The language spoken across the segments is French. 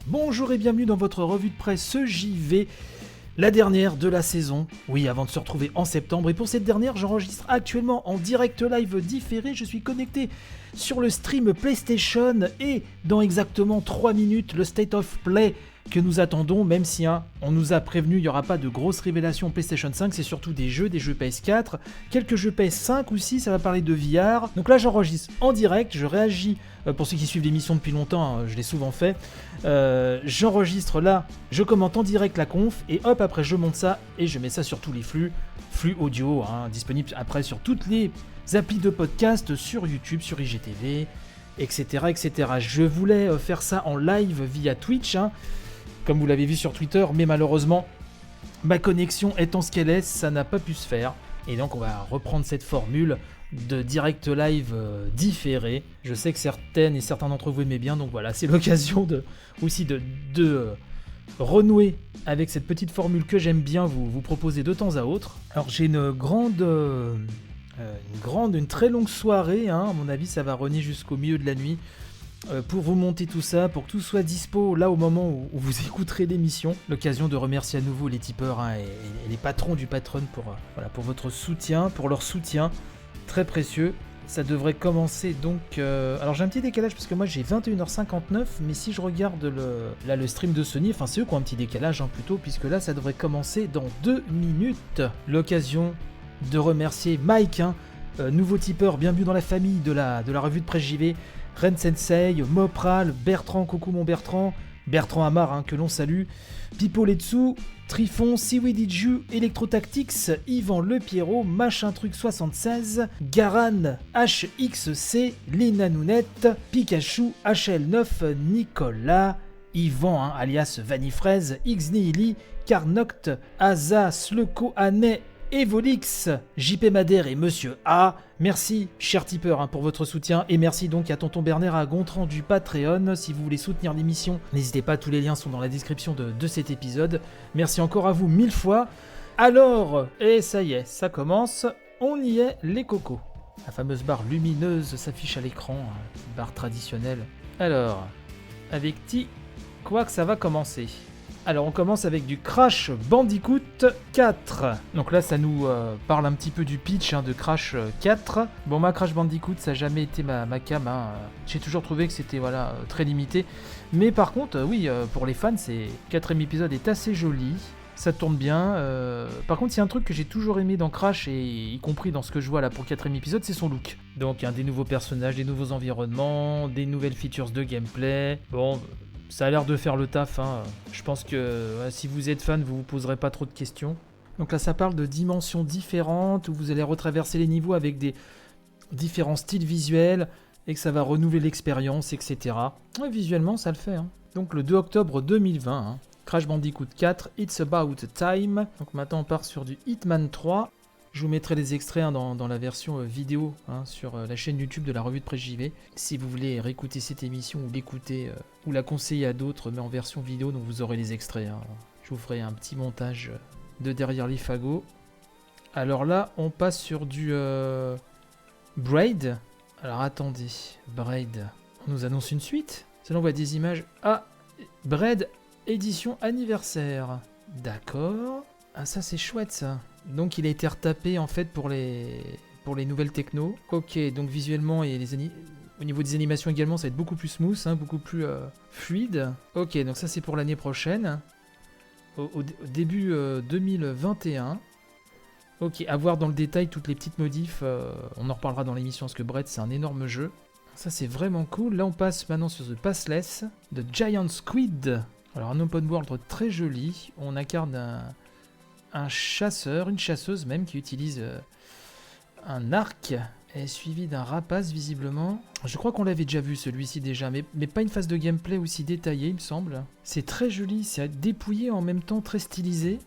Bonjour et bienvenue dans votre revue de presse JV, la dernière de la saison. Oui, avant de se retrouver en septembre. Et pour cette dernière, j'enregistre actuellement en direct live différé. Je suis connecté sur le stream PlayStation et dans exactement 3 minutes, le State of Play que nous attendons, même si on nous a prévenu, il n'y aura pas de grosses révélations PlayStation 5, c'est surtout des jeux PS4, quelques jeux PS5 aussi, ça va parler de VR. Donc là j'enregistre en direct, je réagis, pour ceux qui suivent l'émission depuis longtemps, je l'ai souvent fait, j'enregistre là, je commente en direct la conf, et hop, après je monte ça, et je mets ça sur tous les flux audio, disponibles après sur toutes les applis de podcast, sur YouTube, sur IGTV, etc. etc. Je voulais faire ça en live via Twitch, comme vous l'avez vu sur Twitter, mais malheureusement, ma connexion étant ce qu'elle est, ça n'a pas pu se faire. Et donc on va reprendre cette formule de direct live différé. Je sais que certaines et certains d'entre vous aimaient bien, donc voilà, c'est l'occasion aussi de renouer avec cette petite formule que j'aime bien vous proposer de temps à autre. Alors j'ai une très longue soirée, à mon avis ça va runner jusqu'au milieu de la nuit. Pour vous monter tout ça, pour que tout soit dispo là au moment où vous écouterez l'émission. L'occasion de remercier à nouveau les tipeurs et les patrons du Patreon pour votre soutien, pour leur soutien très précieux. Ça devrait commencer donc... Alors j'ai un petit décalage parce que moi j'ai 21h59, mais si je regarde le stream de Sony, enfin c'est eux qui ont un petit décalage plutôt, puisque là ça devrait commencer dans 2 minutes. L'occasion de remercier Mike, nouveau tipeur, bienvenue dans la famille de la revue de presse JV. Ren Sensei, Mopral, Bertrand, coucou mon Bertrand Amar, que l'on salue, Pipo Letsu, Trifon, Siwidiju, Electrotactics, Yvan Le Pierrot, Machin Truc 76, Garan, HXC, Lina Nounette, Pikachu, HL9, Nicolas, Yvan, alias Vanifraise, Xnihili, Carnoct, Aza, Sleko, Anet, Evolix, JP Madère et Monsieur A. Merci, cher tipeur, pour votre soutien. Et merci donc à Tonton Bernard à Gontran du Patreon. Si vous voulez soutenir l'émission, n'hésitez pas, tous les liens sont dans la description de cet épisode. Merci encore à vous 1000 fois. Alors, et ça y est, ça commence. On y est, les cocos. La fameuse barre lumineuse s'affiche à l'écran, barre traditionnelle. Alors, avec quoi que ça va commencer. Alors on commence avec du Crash Bandicoot 4. Donc là ça nous parle un petit peu du pitch de Crash 4. Bon, ma Crash Bandicoot ça n'a jamais été ma cam. J'ai toujours trouvé que c'était très limité. Mais par contre oui, pour les fans, ce 4ème épisode est assez joli. Ça tourne bien. Par contre, il y a un truc que j'ai toujours aimé dans Crash, et y compris dans ce que je vois là pour le 4ème épisode, c'est son look. Donc des nouveaux personnages, des nouveaux environnements, des nouvelles features de gameplay. Bon... Ça a l'air de faire le taf, Je pense que si vous êtes fan, vous vous poserez pas trop de questions. Donc là, ça parle de dimensions différentes, où vous allez retraverser les niveaux avec des différents styles visuels, et que ça va renouveler l'expérience, etc. Ouais, visuellement, ça le fait. Donc le 2 octobre 2020, Crash Bandicoot 4, It's About Time. Donc maintenant, on part sur du Hitman 3. Je vous mettrai les extraits dans la version vidéo sur la chaîne YouTube de la revue de presse JV. Si vous voulez réécouter cette émission ou l'écouter ou la conseiller à d'autres, mais en version vidéo, donc vous aurez les extraits. Je vous ferai un petit montage de derrière les fagots. Alors là, on passe sur du Braid. Alors attendez, Braid, on nous annonce une suite. Ça, on voit des images. Ah, Braid édition anniversaire. D'accord. Ah, ça c'est chouette ça. Donc il a été retapé en fait pour les nouvelles techno. Ok, donc visuellement et au niveau des animations également, ça va être beaucoup plus smooth, beaucoup plus fluide. Ok, donc ça c'est pour l'année prochaine. Au début 2021. Ok, à voir dans le détail toutes les petites modifs. On en reparlera dans l'émission parce que Braid c'est un énorme jeu. Ça c'est vraiment cool. Là on passe maintenant sur The Passless de Giant Squid. Alors un open world très joli. On incarne un chasseur, une chasseuse même, qui utilise un arc, et suivi d'un rapace visiblement. Je crois qu'on l'avait déjà vu celui-ci déjà, mais pas une phase de gameplay aussi détaillée il me semble. C'est très joli, c'est dépouillé en même temps très stylisé.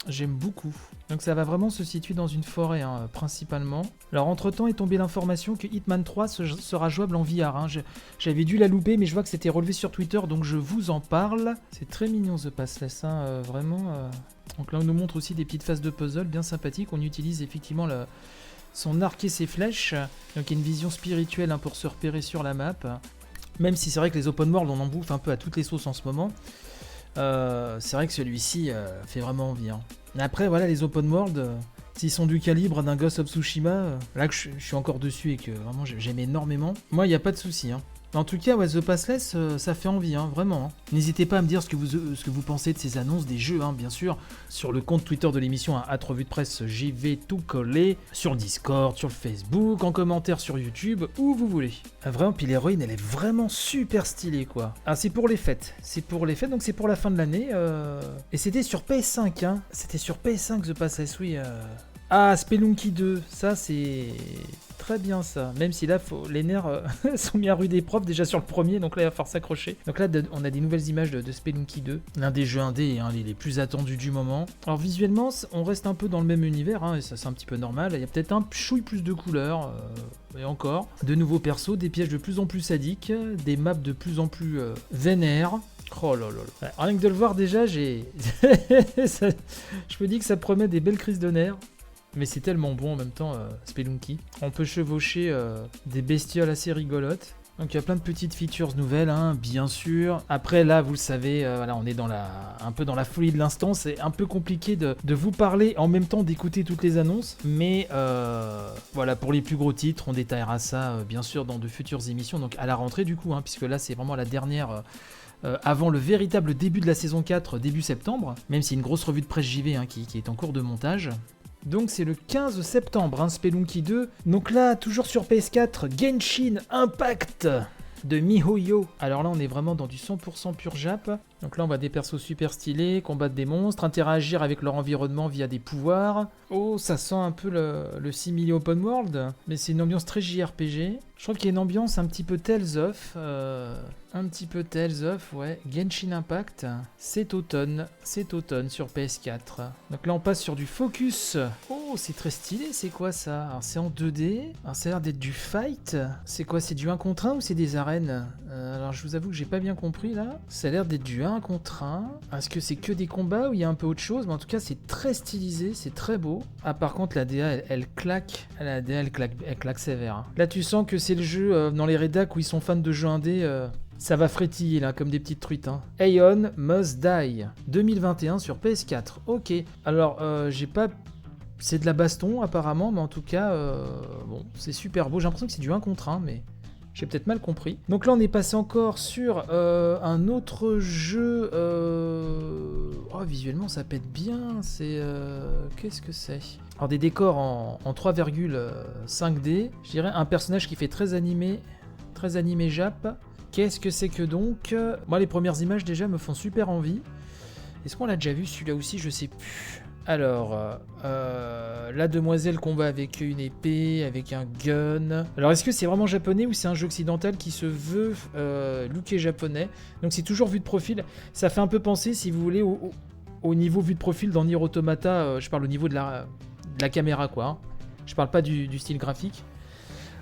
J'aime beaucoup. Donc ça va vraiment se situer dans une forêt principalement. Alors entre temps est tombée l'information que Hitman 3 sera jouable en VR. J'avais dû la louper, mais je vois que c'était relevé sur Twitter, donc je vous en parle. C'est très mignon The Passless, vraiment. Donc là on nous montre aussi des petites phases de puzzle bien sympathiques. On utilise effectivement son arc et ses flèches. Donc il y a une vision spirituelle pour se repérer sur la map. Même si c'est vrai que les open world, on en bouffe un peu à toutes les sauces en ce moment. C'est vrai que celui-ci fait vraiment envie. Hein. Mais après, voilà, les open world, s'ils sont du calibre d'un Ghost of Tsushima, là que je suis encore dessus et que vraiment j'aime énormément, moi, il n'y a pas de souci. Hein. En tout cas, ouais, The Passless, ça fait envie, hein, vraiment. Hein. N'hésitez pas à me dire ce que vous pensez de ces annonces des jeux, hein, bien sûr, sur le compte Twitter de l'émission, à Revue de Presse, j'y vais tout coller, sur le Discord, sur le Facebook, en commentaire sur YouTube, où vous voulez. Ah, vraiment, puis l'héroïne, elle est vraiment super stylée, quoi. Ah, c'est pour les fêtes, donc c'est pour la fin de l'année, et c'était sur PS5, hein. C'était sur PS5, The Passless, oui. Ah, Spelunky 2, ça c'est très bien ça. Même si là, les nerfs sont mis à rude épreuve déjà sur le premier, donc là il va falloir s'accrocher. Donc là, on a des nouvelles images de Spelunky 2, l'un des jeux indés hein, les plus attendus du moment. Alors visuellement, on reste un peu dans le même univers, hein, et ça c'est un petit peu normal. Il y a peut-être un chouille plus de couleurs, et encore. De nouveaux persos, des pièges de plus en plus sadiques, des maps de plus en plus vénères. Oh là là là. Rien que de le voir déjà, je me dis que ça promet des belles crises de nerfs. Mais c'est tellement bon en même temps, Spelunky. On peut chevaucher des bestioles assez rigolotes. Donc il y a plein de petites features nouvelles, hein, bien sûr. Après là, vous le savez, voilà, on est un peu dans la folie de l'instant. C'est un peu compliqué de vous parler en même temps d'écouter toutes les annonces. Mais voilà, pour les plus gros titres, on détaillera ça bien sûr dans de futures émissions. Donc à la rentrée du coup, hein, puisque là c'est vraiment la dernière... avant le véritable début de la saison 4, début septembre. Même si une grosse revue de presse JV hein, qui est en cours de montage. Donc c'est le 15 septembre, hein, Spelunky 2. Donc là, toujours sur PS4, Genshin Impact de MiHoYo. Alors là, on est vraiment dans du 100% pur Jap. Donc là, on voit des persos super stylés, combattre des monstres, interagir avec leur environnement via des pouvoirs. Oh, ça sent un peu le simili open world, mais c'est une ambiance très JRPG. Je trouve qu'il y a une ambiance un petit peu Tales of. Ouais. Genshin Impact, c'est automne sur PS4. Donc là, on passe sur du focus. Oh, c'est très stylé, c'est quoi ça? Alors, c'est en 2D. Alors, ça a l'air d'être du fight. C'est quoi? C'est du 1 contre 1 ou c'est des arènes? Alors, je vous avoue que j'ai pas bien compris là. Ça a l'air d'être du 1 contre 1. Est-ce que c'est que des combats ou il y a un peu autre chose? Mais en tout cas, c'est très stylisé, c'est très beau. Ah, par contre, la DA, elle claque. La DA, elle claque sévère. Hein. Là, tu sens que c'est le jeu dans les rédacs où ils sont fans de jeux indés. Ça va frétiller là, comme des petites truites. Hein. Aeon Must Die, 2021 sur PS4. Ok. Alors, j'ai pas... C'est de la baston apparemment, mais en tout cas, bon, c'est super beau. J'ai l'impression que c'est du 1 contre 1, mais... J'ai peut-être mal compris. Donc là, on est passé encore sur un autre jeu. Oh, visuellement, ça pète bien. C'est... Qu'est-ce que c'est? Alors, des décors en 3,5D. Je dirais un personnage qui fait très animé Jap. Qu'est-ce que c'est que donc? Moi, les premières images, déjà, me font super envie. Est-ce qu'on l'a déjà vu, celui-là aussi? Je sais plus. Alors, la demoiselle combat avec une épée, avec un gun. Alors, est-ce que c'est vraiment japonais ou c'est un jeu occidental qui se veut looké japonais? Donc, c'est toujours vue de profil. Ça fait un peu penser, si vous voulez, au niveau vue de profil dans Nier Automata. Je parle au niveau de la caméra, quoi. Hein. Je parle pas du style graphique.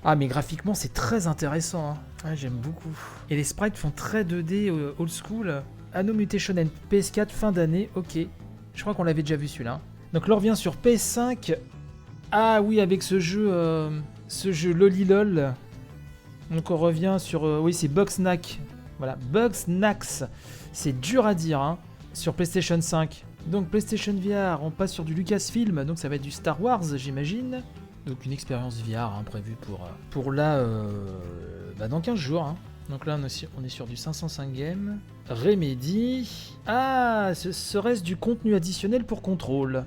Ah, mais graphiquement, c'est très intéressant. Hein. Ouais, j'aime beaucoup. Et les sprites font très 2D old school. Anno Mutation PS4, fin d'année, ok. Je crois qu'on l'avait déjà vu celui-là. Donc là on revient sur PS5. Ah oui, avec ce jeu Lolilol. Donc on revient sur... oui, c'est Bugsnax. Voilà, Bugsnax. C'est dur à dire, hein, sur PlayStation 5. Donc PlayStation VR, on passe sur du Lucasfilm. Donc ça va être du Star Wars, j'imagine. Donc une expérience VR hein, prévue pour là... dans 15 jours, hein. Donc là, on est sur du 505 games. Remedy. Ah, serait-ce du contenu additionnel pour Control?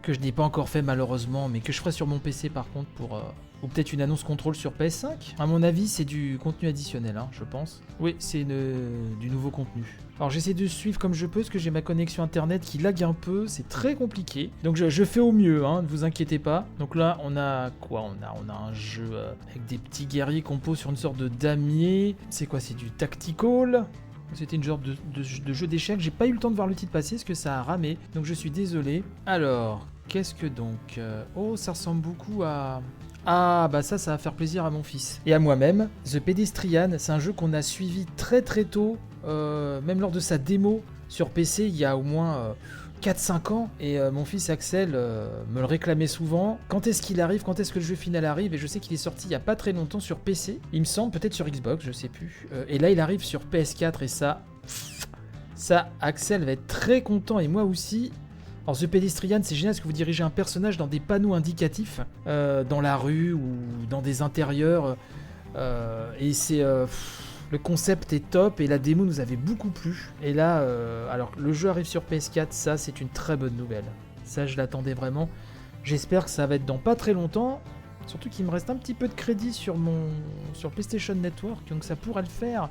Que je n'ai pas encore fait malheureusement, mais que je ferai sur mon PC par contre pour... ou peut-être une annonce Control sur PS5. À mon avis, c'est du contenu additionnel, hein, je pense. Oui, c'est du nouveau contenu. Alors j'essaie de suivre comme je peux, parce que j'ai ma connexion internet qui lag un peu, c'est très compliqué. Donc je fais au mieux, hein, ne vous inquiétez pas. Donc là, on a quoi? On a un jeu avec des petits guerriers qu'on pose sur une sorte de damier. C'est quoi? C'est du tactical. C'était une sorte de jeu d'échecs. J'ai pas eu le temps de voir le titre passer, parce que ça a ramé. Donc je suis désolé. Alors, qu'est-ce que donc oh, ça ressemble beaucoup à... Ah, bah ça va faire plaisir à mon fils. Et à moi-même. The Pedestrian, c'est un jeu qu'on a suivi très très tôt. Même lors de sa démo sur PC, il y a au moins 4-5 ans, et mon fils Axel me le réclamait souvent. Quand est-ce qu'il arrive? Quand est-ce que le jeu final arrive? Et je sais qu'il est sorti il y a pas très longtemps sur PC, il me semble, peut-être sur Xbox, je sais plus. Et là il arrive sur PS4 et ça, Axel va être très content et moi aussi. Alors The Pedestrian, c'est génial parce que vous dirigez un personnage dans des panneaux indicatifs, dans la rue ou dans des intérieurs, et c'est... le concept est top et la démo nous avait beaucoup plu. Et là, alors le jeu arrive sur PS4, ça c'est une très bonne nouvelle. Ça je l'attendais vraiment. J'espère que ça va être dans pas très longtemps. Surtout qu'il me reste un petit peu de crédit sur PlayStation Network, donc ça pourrait le faire.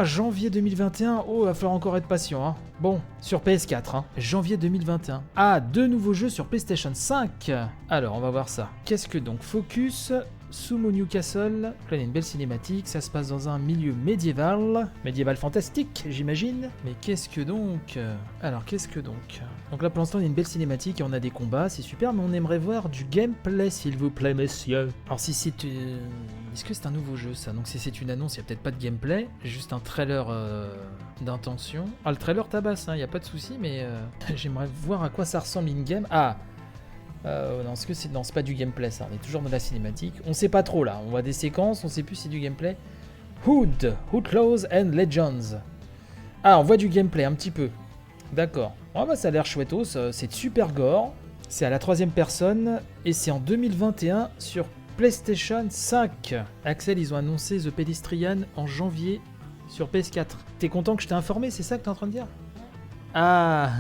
Janvier 2021, oh, il va falloir encore être patient. Hein. Bon, sur PS4, hein. Janvier 2021. Ah, 2 nouveaux jeux sur PlayStation 5. Alors, on va voir ça. Qu'est-ce que donc? Focus, Sumo Newcastle. Là, il y a une belle cinématique, ça se passe dans un milieu médiéval fantastique, j'imagine. Mais qu'est-ce que donc? Alors, qu'est-ce que donc? Donc là, pour l'instant, il y a une belle cinématique et on a des combats, c'est super, mais on aimerait voir du gameplay, s'il vous plaît, messieurs. Alors, si c'est... Est-ce que c'est un nouveau jeu, ça? Donc, si c'est une annonce, il n'y a peut-être pas de gameplay, juste un trailer d'intention. Ah, le trailer tabasse, il n'y a pas de souci, mais j'aimerais voir à quoi ça ressemble in-game. Ah non, c'est pas du gameplay, ça. On est toujours dans la cinématique. On sait pas trop, là. On voit des séquences, on sait plus si c'est du gameplay. Outlaws and Legends. Ah, on voit du gameplay, un petit peu. D'accord. Oh, bah, ça a l'air chouettos. C'est super gore. C'est à la 3e personne. Et c'est en 2021 sur PlayStation 5. Axel, ils ont annoncé The Pedestrian en janvier sur PS4. T'es content que je t'ai informé, c'est ça que t'es en train de dire? Ah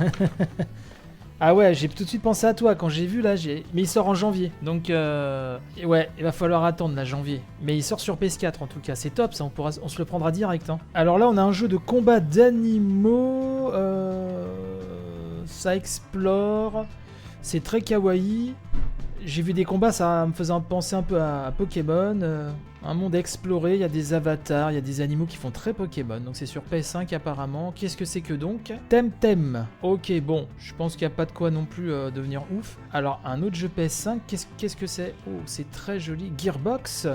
Ah ouais, j'ai tout de suite pensé à toi quand j'ai vu là, mais il sort en janvier. Donc ouais, il va falloir attendre là, janvier. Mais il sort sur PS4 en tout cas, c'est top ça, on se le prendra direct. Hein. Alors là, on a un jeu de combat d'animaux, ça explore, c'est très kawaii. J'ai vu des combats, ça me faisait penser un peu à Pokémon. Un monde exploré, il y a des avatars, il y a des animaux qui font très Pokémon. Donc c'est sur PS5 apparemment. Qu'est-ce que c'est que donc? Temtem. Ok, bon, je pense qu'il n'y a pas de quoi non plus devenir ouf. Alors un autre jeu PS5, qu'est-ce que c'est? Oh, c'est très joli. Gearbox.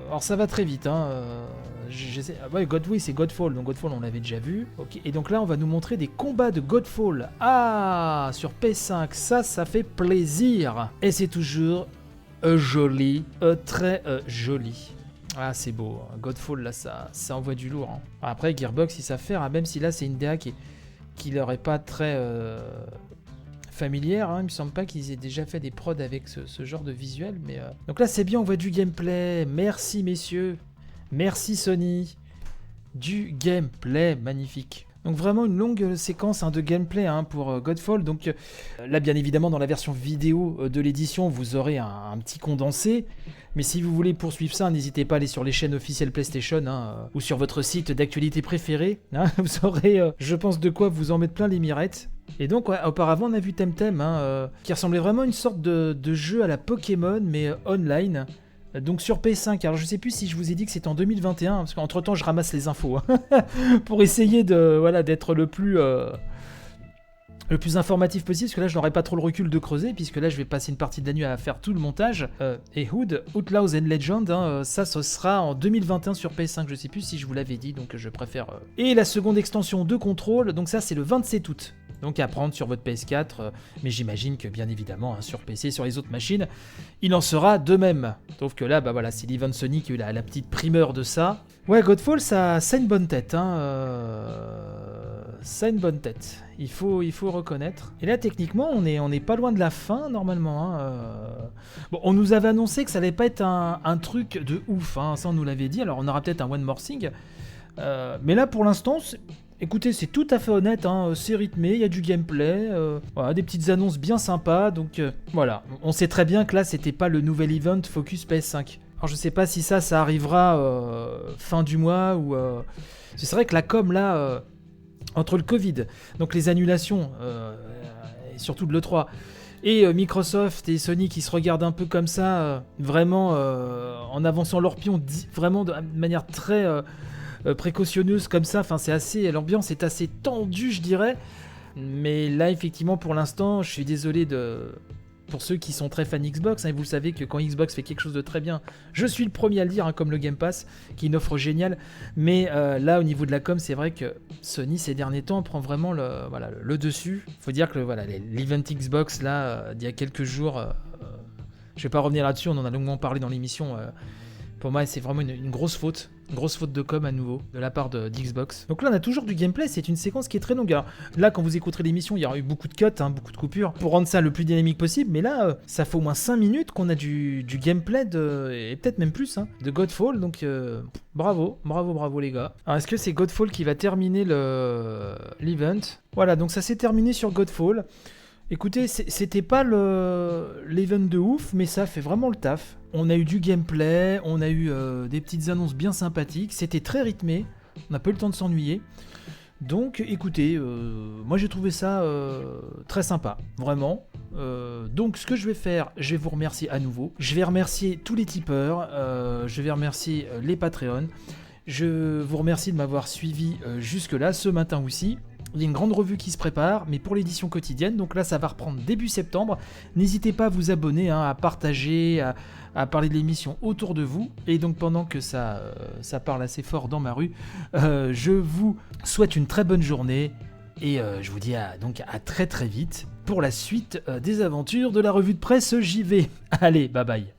Alors ça va très vite. Hein. Ouais, c'est Godfall. Donc Godfall, on l'avait déjà vu. Ok. Et donc là, on va nous montrer des combats de Godfall. Ah, sur PS5, ça fait plaisir. Et c'est toujours... joli, très joli. Ah, c'est beau. Godfall, là, ça envoie du lourd. Hein. Après, Gearbox, ils savent faire, même si là, c'est une DA qui leur est pas très familière. Hein. Il me semble pas qu'ils aient déjà fait des prods avec ce genre de visuel. Mais donc là, c'est bien, on voit du gameplay. Merci, messieurs. Merci, Sony. Du gameplay magnifique. Donc vraiment une longue séquence de gameplay pour Godfall. Donc là, bien évidemment, dans la version vidéo de l'édition, vous aurez un petit condensé. Mais si vous voulez poursuivre ça, n'hésitez pas à aller sur les chaînes officielles PlayStation ou sur votre site d'actualité préféré. Vous aurez, je pense, de quoi vous en mettre plein les mirettes. Et donc, ouais, auparavant, on a vu Temtem, qui ressemblait vraiment à une sorte de jeu à la Pokémon, mais online. Donc sur PS5, alors je sais plus si je vous ai dit que c'était en 2021, parce qu'entre temps je ramasse les infos, pour essayer d'être le plus informatif possible, parce que là je n'aurai pas trop le recul de creuser, puisque là je vais passer une partie de la nuit à faire tout le montage. Et Outlaws and Legends, ça ce sera en 2021 sur PS5, je sais plus si je vous l'avais dit, donc je préfère... Et la seconde extension de contrôle, donc ça c'est le 27 août. Donc à prendre sur votre PS4, mais j'imagine que bien évidemment sur PC, sur les autres machines, il en sera de même. Sauf que là, c'est l'event Sony qui a eu la petite primeur de ça. Ouais, Godfall, ça a une bonne tête. Ça a une bonne tête. Il faut reconnaître. Et là, techniquement, on est pas loin de la fin, normalement. Bon, on nous avait annoncé que ça allait pas être un truc de ouf. Ça, on nous l'avait dit. Alors, on aura peut-être un One More Thing. Mais là, pour l'instant... Écoutez, c'est tout à fait honnête, c'est rythmé, il y a du gameplay, des petites annonces bien sympas, donc voilà. On sait très bien que là, c'était pas le nouvel event Focus PS5. Alors je sais pas si ça arrivera fin du mois ou... C'est vrai que la com là, entre le Covid, donc les annulations, et surtout de l'E3, et Microsoft et Sony qui se regardent un peu comme ça, vraiment en avançant leur pion, vraiment de manière très... précautionneuse comme ça, l'ambiance est assez tendue je dirais, mais là effectivement pour l'instant je suis désolé de pour ceux qui sont très fans Xbox, hein, vous savez que quand Xbox fait quelque chose de très bien, je suis le premier à le dire, hein, comme le Game Pass, qui est une offre géniale. Mais là, au niveau de la com, c'est vrai que Sony, ces derniers temps, prend vraiment le dessus. Il faut dire que l'event Xbox, là, d'il y a quelques jours, je ne vais pas revenir là-dessus, on en a longuement parlé dans l'émission. Pour moi, c'est vraiment une grosse faute. Une grosse faute de com à nouveau, de la part d'Xbox. Donc là, on a toujours du gameplay, c'est une séquence qui est très longue. Alors là, quand vous écouterez l'émission, il y aura eu beaucoup de cuts, hein, beaucoup de coupures, pour rendre ça le plus dynamique possible. Mais là, ça fait au moins 5 minutes qu'on a du gameplay, et peut-être même plus, hein, de Godfall. Donc bravo les gars. Alors est-ce que c'est Godfall qui va terminer l'event? Voilà, donc ça s'est terminé sur Godfall. Écoutez, c'était pas l'event de ouf, mais ça fait vraiment le taf. On a eu du gameplay, on a eu des petites annonces bien sympathiques, c'était très rythmé, on n'a pas eu le temps de s'ennuyer. Donc écoutez, moi j'ai trouvé ça très sympa, vraiment. Donc ce que je vais faire, je vais vous remercier à nouveau. Je vais remercier tous les tipeurs, je vais remercier les Patreons. Je vous remercie de m'avoir suivi jusque-là, ce matin aussi. Il y a une grande revue qui se prépare, mais pour l'édition quotidienne, donc là ça va reprendre début septembre. N'hésitez pas à vous abonner, hein, à partager, à parler de l'émission autour de vous. Et donc pendant que ça parle assez fort dans ma rue, je vous souhaite une très bonne journée. Et je vous dis donc à très très vite pour la suite des aventures de la revue de presse JV. Allez, bye bye.